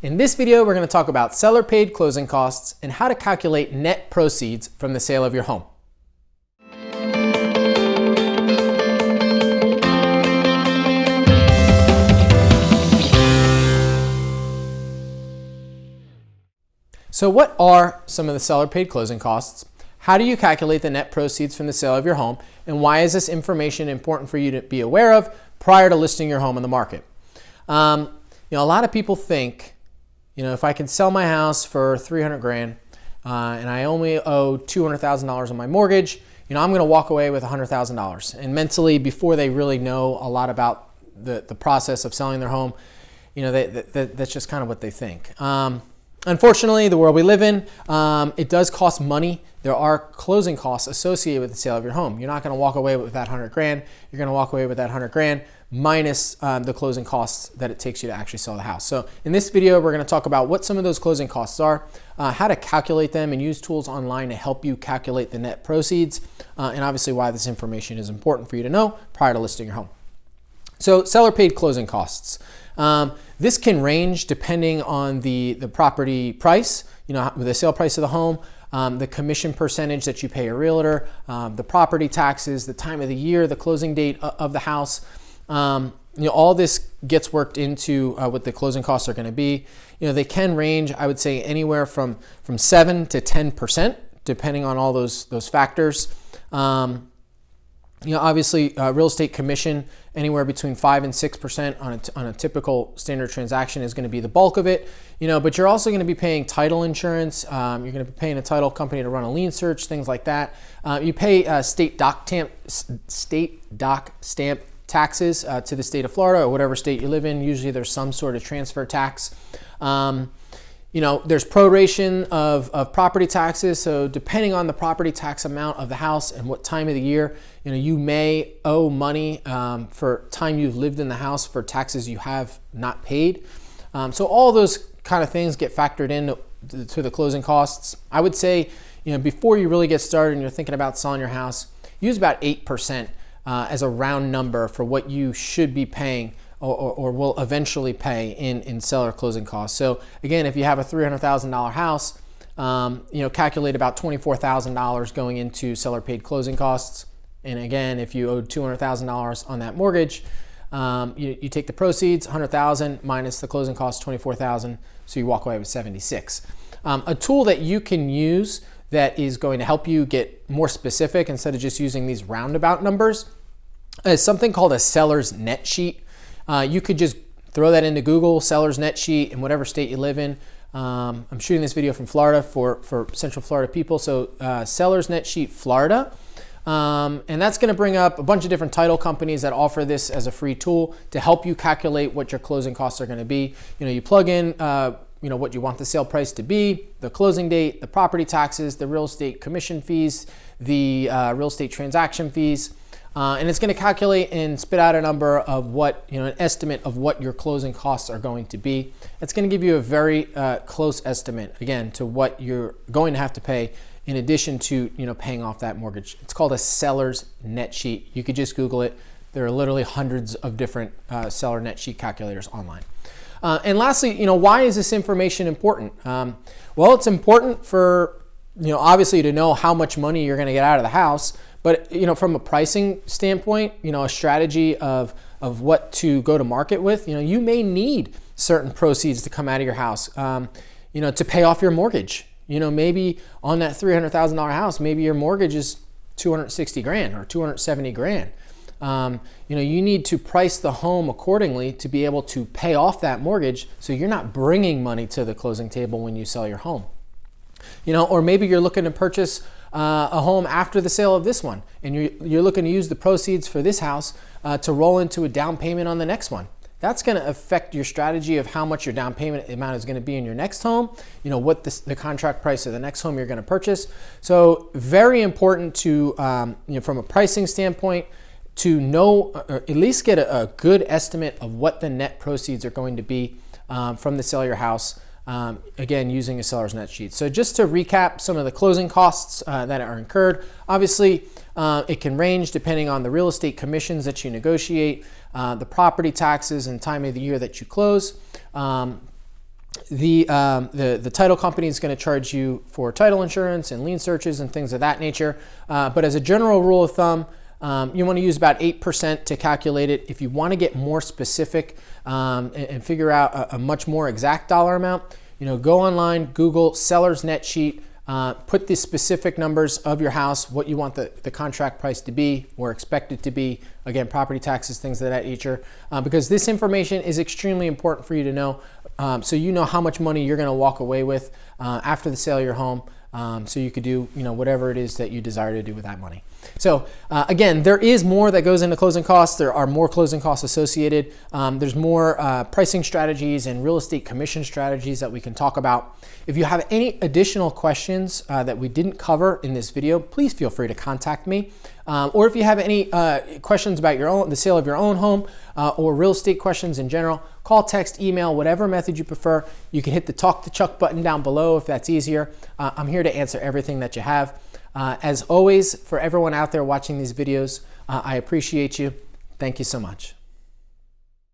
In this video, we're going to talk about seller paid closing costs and how to calculate net proceeds from the sale of your home. So what are some of the seller paid closing costs? How do you calculate the net proceeds from the sale of your home? And why is this information important for you to be aware of prior to listing your home on the market? A lot of people think, if I can sell my house for 300 grand and I only owe $200,000 on my mortgage, I'm going to walk away with $100,000. And mentally, before they really know a lot about the process of selling their home, that's just kind of what they think. Unfortunately, the world we live in, it does cost money. There are closing costs associated with the sale of your home. You're not going to walk away with that 100 grand. You're going to walk away with that 100 grand minus the closing costs that it takes you to actually sell the house. So in this video, we're going to talk about what some of those closing costs are, how to calculate them, and use tools online to help you calculate the net proceeds, and obviously why this information is important for you to know prior to listing your home. So seller paid closing costs. This can range depending on the property price, the sale price of the home, the commission percentage that you pay a realtor, the property taxes, the time of the year, the closing date of the house. All this gets worked into what the closing costs are going to be. They can range, I would say, anywhere from 7 to 10%, depending on all those factors. Obviously, real estate commission, anywhere between 5 and 6% on a typical standard transaction is going to be the bulk of it. But you're also going to be paying title insurance. You're going to be paying a title company to run a lien search, things like that. You pay state doc stamp taxes to the state of Florida or whatever state you live in. Usually there's some sort of transfer tax. There's proration of property taxes. So depending on the property tax amount of the house and what time of the year, you may owe money for time you've lived in the house for taxes you have not paid. So all those kind of things get factored in to the closing costs. I would say, before you really get started and you're thinking about selling your house, use about 8% as a round number for what you should be paying or will eventually pay in seller closing costs. So again, if you have a $300,000 house, calculate about $24,000 going into seller paid closing costs. And again, if you owed $200,000 on that mortgage, you take the proceeds, $100,000 minus the closing costs, $24,000, so you walk away with $76,000. A tool that you can use that is going to help you get more specific instead of just using these roundabout numbers is something called a seller's net sheet. You could just throw that into Google, seller's net sheet, in whatever state you live in. I'm shooting this video from Florida for Central Florida people, so seller's net sheet Florida. And that's going to bring up a bunch of different title companies that offer this as a free tool to help you calculate what your closing costs are going to be. You plug in what you want the sale price to be, the closing date, the property taxes, the real estate commission fees, the real estate transaction fees. And it's going to calculate and spit out a number of an estimate of what your closing costs are going to be. It's going to give you a very close estimate, again, to what you're going to have to pay in addition to, paying off that mortgage. It's called a seller's net sheet. You could just Google it. There are literally hundreds of different seller net sheet calculators online. And lastly, why is this information important? Well, it's important for, obviously to know how much money you're going to get out of the house. But, from a pricing standpoint, a strategy of what to go to market with, you may need certain proceeds to come out of your house, to pay off your mortgage. Maybe on that $300,000 house, maybe your mortgage is 260 grand or 270 grand. You need to price the home accordingly to be able to pay off that mortgage so you're not bringing money to the closing table when you sell your home. Or maybe you're looking to purchase a home after the sale of this one, and you're looking to use the proceeds for this house to roll into a down payment on the next one. That's going to affect your strategy of how much your down payment amount is going to be in your next home, what the contract price of the next home you're going to purchase. So very important to, from a pricing standpoint, to know, or at least get a good estimate of what the net proceeds are going to be from the sale of your house. Again, using a seller's net sheet. So just to recap some of the closing costs that are incurred, obviously it can range depending on the real estate commissions that you negotiate, the property taxes and time of the year that you close. the title company is going to charge you for title insurance and lien searches and things of that nature. But as a general rule of thumb, you want to use about 8% to calculate it. If you want to get more specific and figure out a much more exact dollar amount, go online, Google seller's net sheet, put the specific numbers of your house, what you want the contract price to be or expected to be. Again, property taxes, things of that nature, because this information is extremely important for you to know, so you know how much money you're going to walk away with after the sale of your home, so you could do whatever it is that you desire to do with that money. So again, there is more that goes into closing costs. There are more closing costs associated. There's more pricing strategies and real estate commission strategies that we can talk about. If you have any additional questions that we didn't cover in this video, please feel free to contact me. Or if you have any questions about the sale of your own home or real estate questions in general, call, text, email, whatever method you prefer. You can hit the Talk to Chuck button down below if that's easier. I'm here to answer everything that you have. As always, for everyone out there watching these videos, I appreciate you. Thank you so much.